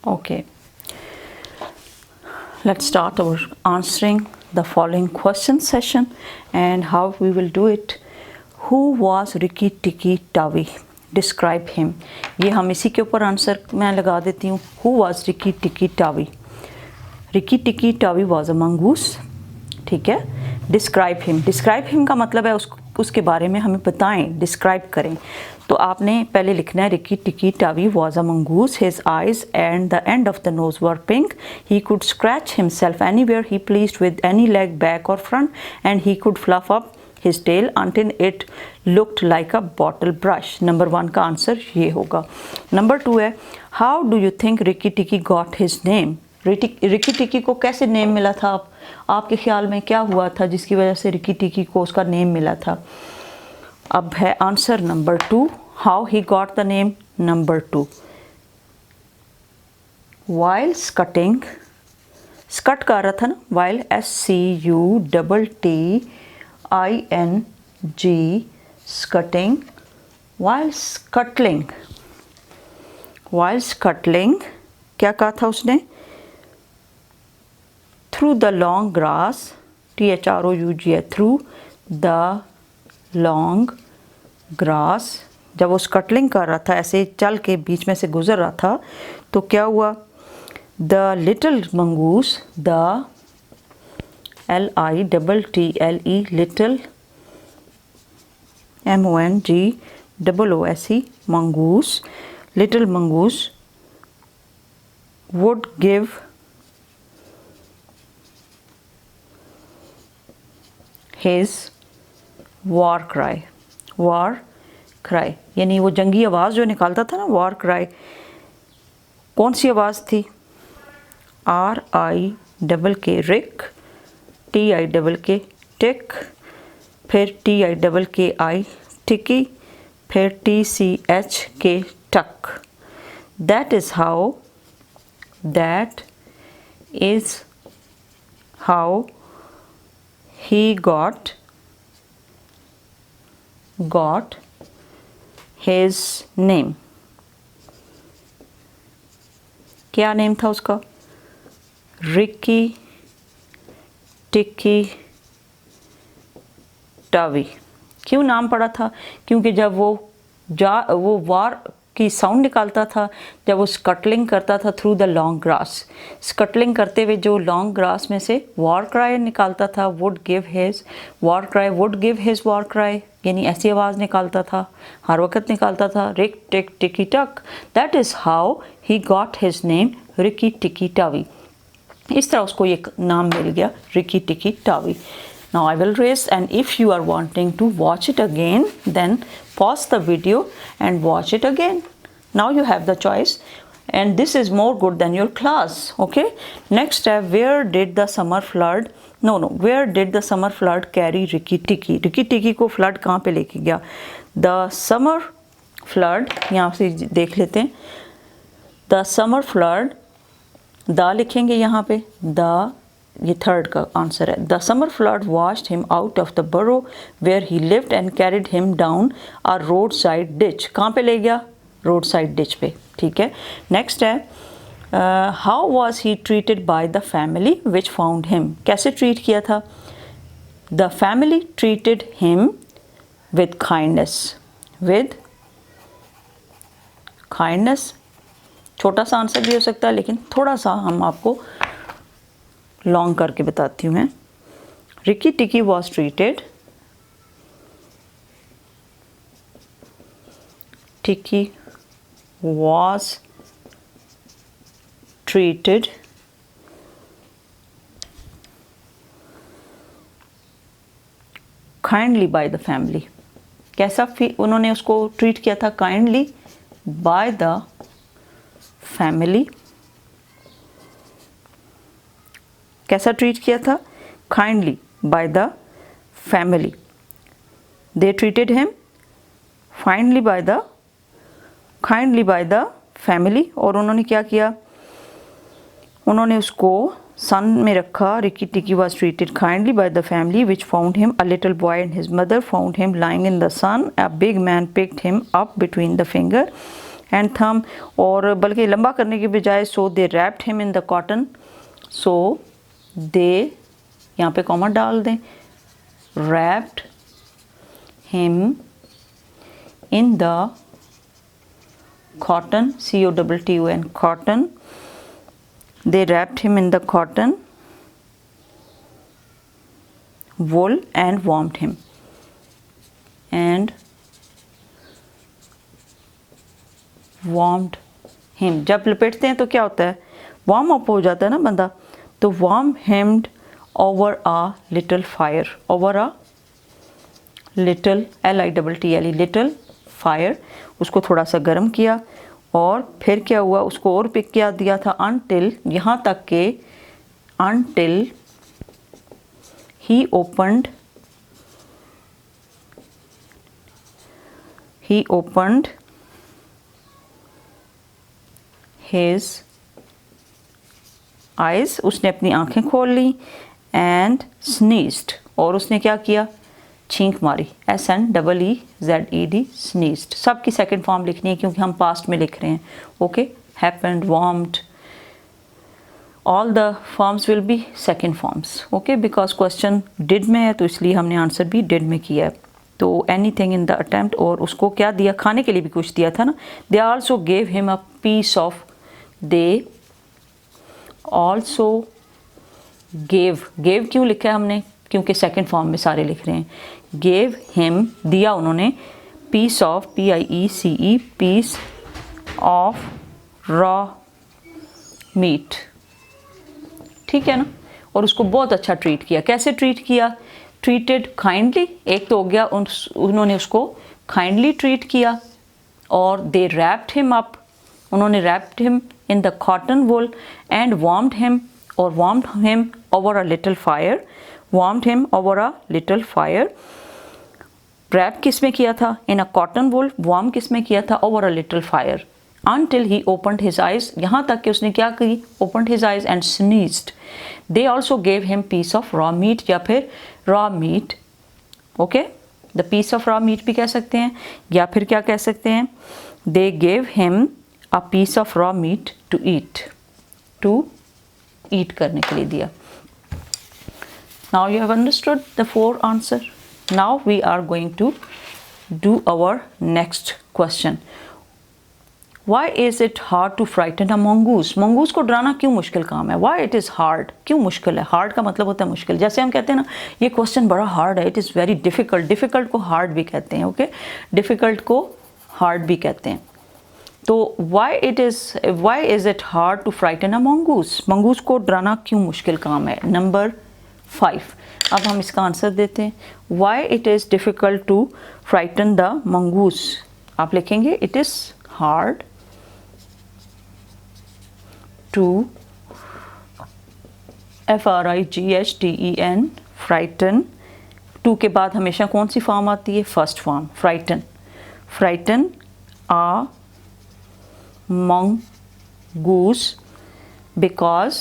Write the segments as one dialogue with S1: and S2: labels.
S1: Okay, let's start our answering the following question session, and how we will do it. Who was Rikki Tikki Tavi? Describe him. ये हम इसी के ऊपर answer मैं लगा देती हूँ. Who was Rikki Tikki Tavi? Rikki Tikki Tavi was a mongoose. ठीक है. Describe him. Describe him का मतलब है उसके बारे में हमें बताएं, डिस्क्राइब करें. तो आपने पहले लिखना है Rikki Tikki Tavi was a mongoose. His eyes and the end of the nose were pink. He could scratch himself anywhere he pleased with any leg, back or front, and he could fluff up his tail until it looked like a bottle brush. Number 1 का answer ये होगा. Number 2 है, how do you think Rikki Tikki got his name? Ricky टिकी को कैसे name मिला था? आपके ख्याल में क्या हुआ था जिसकी वजह से रिकी टिकी को उसका नेम मिला था? अब है answer number 2, how he got the name. Number 2, while scuttling, scuttle कर रहा था ना, while SCUTTING, scuttling. While scuttling क्या कहा था उसने? Through the long grass, THROUG है, थ्रू द लॉन्ग ग्रास. जब वो स्कटलिंग कर रहा था, ऐसे चल के बीच में से गुजर रहा था, तो क्या हुआ? The little mongoose, the LITTLE, little MONGOOSE, mongoose, little mongoose would give his war cry. यानी वो जंगी आवाज़ जो निकालता था ना, war cry. कौन सी आवाज़ थी? RIKK, रिक, TIKK, टिक, फिर TIKKI, टिकी, फिर TCHK, टक. That is how he got his name. क्या नेम था उसका? रिकी टिक्की टावी. क्यों नाम पड़ा था? क्योंकि जब वो वार की साउंड निकालता था, जब वो स्कटलिंग करता था through the long grass, scuttling करते हुए जो लॉन्ग ग्रास में से वॉर क्राई निकालता था, would give his war cry, यानी ऐसी आवाज़ निकालता था, हर वक्त निकालता था, रिक टिक टिकी टक. That is how he got his name Ricky टिकी टावी. इस तरह उसको एक नाम मिल गया, रिकी टिकी TAVI. Now I will raise, and if you are wanting to watch it again, then pause the video and watch it again. Now you have the choice, and this is more good than your class. Okay. Next step, where did the summer flood? Where did the summer flood carry Rikki Tikki? Rikki Tikki को flood कहाँ पे लेके गया? The summer flood, यहाँ से देख लेते हैं. The summer flood, दा लिखेंगे यहाँ पे, दा, ये थर्ड का आंसर है. The summer flood washed him out of the burrow where he lived and carried him down a roadside ditch. कहाँ पे ले गया? रोड साइड डिच पे. ठीक है. नेक्स्ट है, how was he treated by the family which found him. कैसे treat किया था? The family treated him with kindness. छोटा सा आंसर भी हो सकता है, लेकिन थोड़ा सा हम आपको लॉन्ग करके बताती हूँ मैं. रिकी टिकी वॉज ट्रीटेड, टिकी was treated kindly by the family. कैसा उन्होंने उसको ट्रीट किया था? Kindly by the family. कैसा ट्रीट किया था? Kindly by the family. They treated him kindly by the family. और उन्होंने क्या किया? उन्होंने उसको सन में रखा. Rikki Tikki was treated kindly by the family which found him a little boy and his mother found him lying in the sun. A big man picked him up between the finger hand thumb, और बल्कि लंबा करने के बजाय so they wrapped him in the cotton, so they यहाँ पे comma डाल दें, wrapped him in the cotton, cotton, cotton. They wrapped him in the cotton wool and warmed him. And warmed him. जब लपेटते हैं तो क्या होता है, वार्म अप हो जाता है ना बंदा, तो warm him over a little fire, over a little L-I-T-T-L-E, little fire, उसको थोड़ा सा गर्म किया, और फिर क्या हुआ, उसको और पिक किया दिया था अनटिल, यहाँ तक के until he opened his eyes, उसने अपनी आंखें खोल ली, एंड स्नीज्ड, और उसने क्या किया, छींक मारी, SNEEZED, स्नीज्ड। सबकी सेकंड फॉर्म लिखनी है क्योंकि हम पास्ट में लिख रहे हैं। Okay, happened, warmed, all the forms will be second forms. Okay, because question did में है तो इसलिए हमने आंसर भी डिड में किया है। तो एनीथिंग इन द अटेम्प्ट, और उसको क्या दिया, खाने के लिए भी कुछ दिया था ना। They also gave him a piece of, they also gave क्यों लिखा है हमने, क्योंकि सेकंड फॉर्म में सारे लिख रहे हैं। गेव हिम, दिया उन्होंने, piece of, PIECE, piece of raw meat, ठीक है ना। और उसको बहुत अच्छा ट्रीट किया। कैसे ट्रीट किया, ट्रीटेड काइंडली, एक तो हो गया उन्होंने उसको काइंडली ट्रीट किया, और दे रैप्ड हिम अप, उन्होंने wrapped him in the cotton wool, and warmed him, और warmed him over a little fire, warmed him over a little fire. Wrap किस में किया था, इन अ कॉटन वूल, वार्म किस में किया था, over a little fire, until he opened his eyes, यहाँ तक कि उसने क्या की, opened his eyes and sneezed. They also gave him piece of raw meat, या फिर raw meat, okay, the piece of raw meat भी कह सकते हैं, या फिर क्या कह सकते हैं, they gave him a piece of raw meat to eat करने के लिए दिया। Now you have understood the 4 answer. Now we are going to do our next question. Why is it hard to frighten a mongoose? mongoose को डराना क्यों मुश्किल काम है? Why it is hard? क्यों मुश्किल है? hard का मतलब होता है मुश्किल। जैसे हम कहते हैं ना, ये क्वेश्चन बड़ा हार्ड है, it is very difficult. difficult को hard भी कहते हैं, okay? difficult को hard भी कहते हैं। तो why is it hard to frighten a mongoose? mongoose को डराना क्यों मुश्किल काम है? नंबर 5। अब हम इसका आंसर देते हैं। Why it is difficult to frighten the mongoose? आप लिखेंगे it is hard to frighten, frighten, to के बाद हमेशा कौन सी फॉर्म आती है, first form, frighten a mongoose, because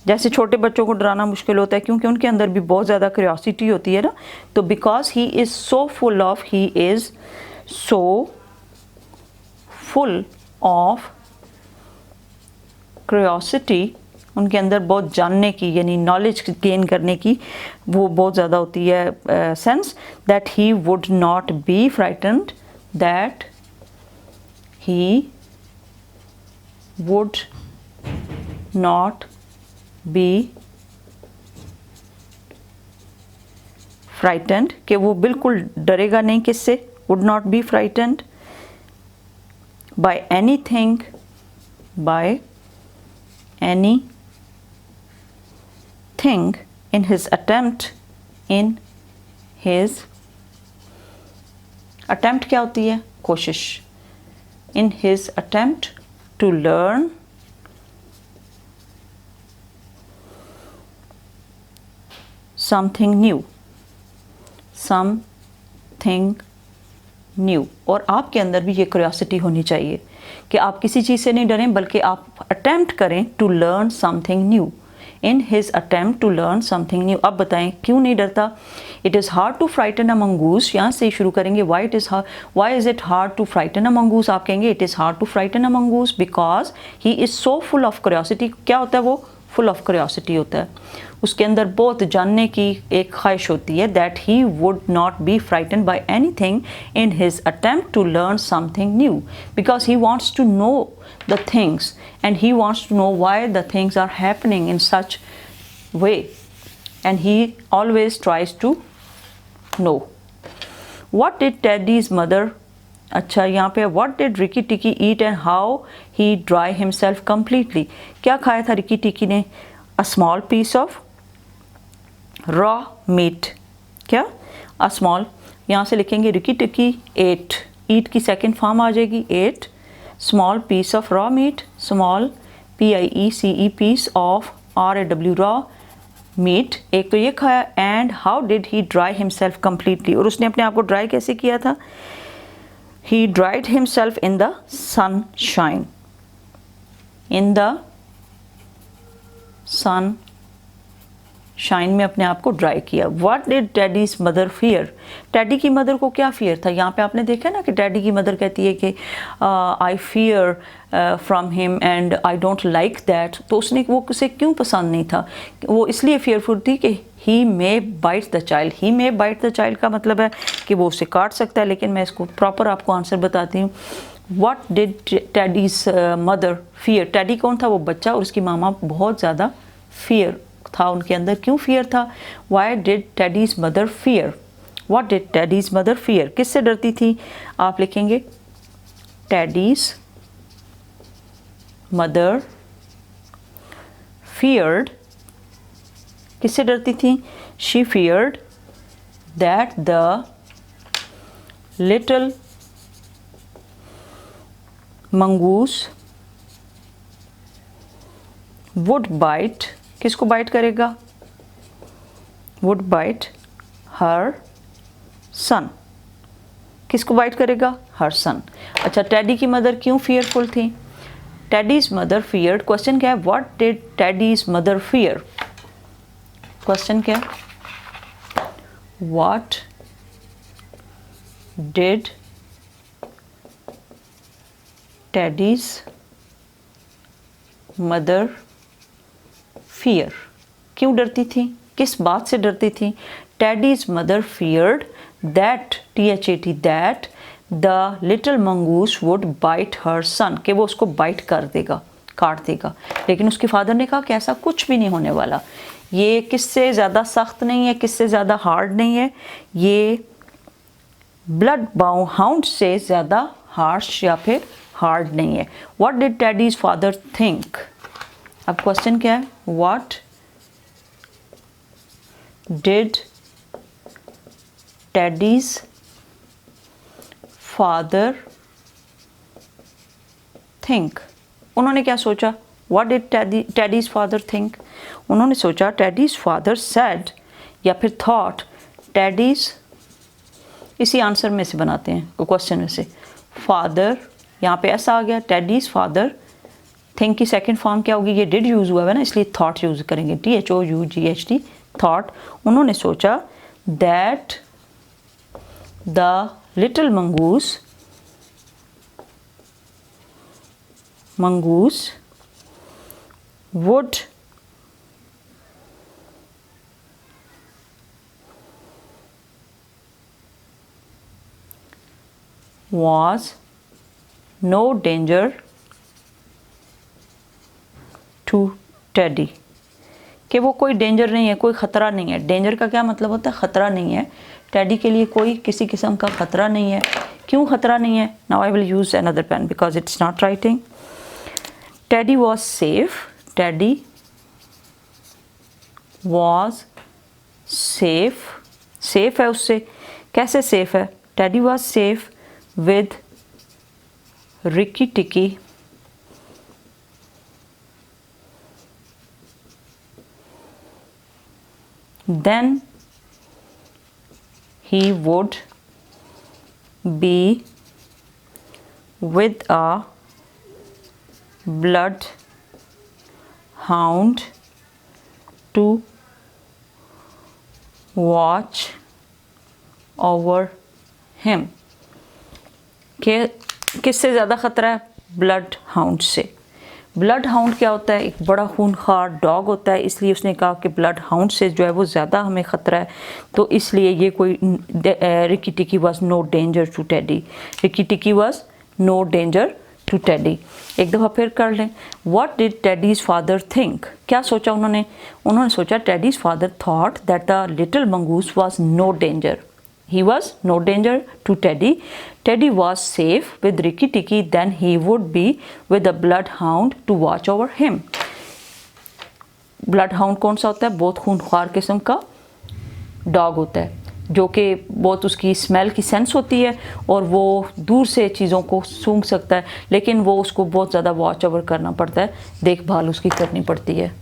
S1: जैसे छोटे बच्चों को डराना मुश्किल होता है क्योंकि उनके अंदर भी बहुत ज़्यादा क्यूरियोसिटी होती है ना, तो because he is so full of curiosity, उनके अंदर बहुत जानने की यानी नॉलेज गेन करने की वो बहुत ज़्यादा होती है sense, that he would not B frightened, that he would not B frightened, कि वो बिल्कुल डरेगा नहीं, किससे, would not B frightened by anything, by anything in his attempt क्या होती है, कोशिश, in his attempt to learn something new, और आपके अंदर भी ये क्यूरियोसिटी होनी चाहिए कि आप किसी चीज़ से नहीं डरें बल्कि आप अटेम्प्ट करें to learn something new, in his attempt to learn something new. अब बताएं क्यों नहीं डरता? It is hard to frighten a mongoose, यहाँ से शुरू करेंगे. Why is it hard to frighten a mongoose? आप कहेंगे it is hard to frighten a mongoose because he is so full of curiosity. क्या होता है वो? फुल ऑफ क्यूरियोसिटी होता है, उसके अंदर बहुत जानने की एक ख्वाहिश होती है. That he would not be frighten by anything in his attempt to learn something new because he wants to know the things and he wants to know why the things are happening in such way and he always tries to know. What did Teddy's mother, अच्छा यहाँ पे what did Rikki Tikki eat and how he dry himself completely. क्या खाया था Rikki Tikki ने? A small piece of raw meat. क्या? A small, यहाँ से लिखेंगे रिकी टिकी एट, ईट की सेकंड फॉर्म आ जाएगी ate, small piece of raw meat, small PIECE piece of RAW raw meat. एक तो ये खाया. And how did he dry himself completely, और उसने अपने आप को ड्राई कैसे किया था? He dried himself in the sunshine. In the sunshine में अपने आप को ड्राई किया. What did Teddy's mother fear? Teddy की मदर को क्या फियर था? यहाँ पे आपने देखा ना कि टेडी की मदर कहती है कि I fear from him and I don't like that. तो उसने वो उसे क्यों पसंद नहीं था? वो इसलिए fearful थी कि he may bite the child. He may bite the child का मतलब है कि वो उसे काट सकता है, लेकिन मैं इसको प्रॉपर आपको आंसर बताती हूँ. What did Teddy's mother fear? Teddy कौन था? वो बच्चा, और उसकी मामा बहुत ज़्यादा fear था उनके अंदर. क्यों fear था? Why did Teddy's mother fear? What did Teddy's mother fear? किससे डरती थी? आप लिखेंगे Teddy's mother feared. किससे डरती थी? She feared that the little mongoose would bite. किसको बाइट करेगा? Would bite her son. किसको बाइट करेगा? Her son. अच्छा, टेडी की मदर क्यों fearful थी? Teddy's mother feared. क्वेश्चन क्या है? What did Teddy's mother fear? Question क्या है? What did Teddy's mother fear? क्यों डरती थी? किस बात से डरती थी? Teddy's mother feared that that the little mongoose would bite her son. कि वो उसको बाइट कर देगा, काट देगा. लेकिन उसके फादर ने कहा कि ऐसा कुछ भी नहीं होने वाला. ये किससे ज़्यादा सख्त नहीं है, किससे ज़्यादा हार्ड नहीं है. ये ब्लड हाउंड से ज़्यादा हार्श या फिर हार्ड नहीं है. What did Teddy's father think? अब क्वेश्चन क्या है? What did Teddy's father think? उन्होंने क्या सोचा? What did Teddy's father think? उन्होंने सोचा Teddy's father said या फिर thought. Teddy's, इसी आंसर में से बनाते हैं क्वेश्चन में से. फादर, यहाँ पे ऐसा आ गया. Teddy's father, थिंक की सेकंड फॉर्म क्या होगी? ये डिड यूज़ हुआ है ना, इसलिए थॉट यूज़ करेंगे. THOUGHT, thought. उन्होंने सोचा that the little mongoose would was no danger to Teddy. कि वो कोई डेंजर नहीं है, कोई ख़तरा नहीं है. डेंजर का क्या मतलब होता है? ख़तरा नहीं है. टेडी के लिए कोई किसी किस्म का ख़तरा नहीं है. क्यों ख़तरा नहीं है? Now I will use another pen because it's not writing. Teddy was safe. Teddy was safe. Safe है उससे. कैसे सेफ है? Teddy was safe with Rikki Tikki then he would be with a bloodhound to watch over him. किससे ज़्यादा ख़तरा है? Bloodhound से। Bloodhound क्या होता है? एक बड़ा खूनखार डॉग होता है, इसलिए उसने कहा कि ब्लड हाउंड से जो है वो ज़्यादा हमें ख़तरा है, तो इसलिए ये कोई Rikki Tikki was no danger to Teddy. Rikki Tikki was no danger to Teddy. एक दफ़ा फिर कर लें। What did Teddy's father think? क्या सोचा उन्होंने? उन्होंने सोचा Teddy's father thought that the little mongoose was no danger. He was no danger to Teddy. Teddy was safe with Rikki Tikki than he would be with a bloodhound to watch over him. Bloodhound कौन सा होता है? बहुत खूनख्वार किस्म का dog होता है, जो कि बहुत उसकी स्मेल की सेंस होती है और वो दूर से चीज़ों को सूंघ सकता है, लेकिन वो उसको बहुत ज़्यादा वॉच ओवर करना पड़ता है, देखभाल उसकी करनी पड़ती है।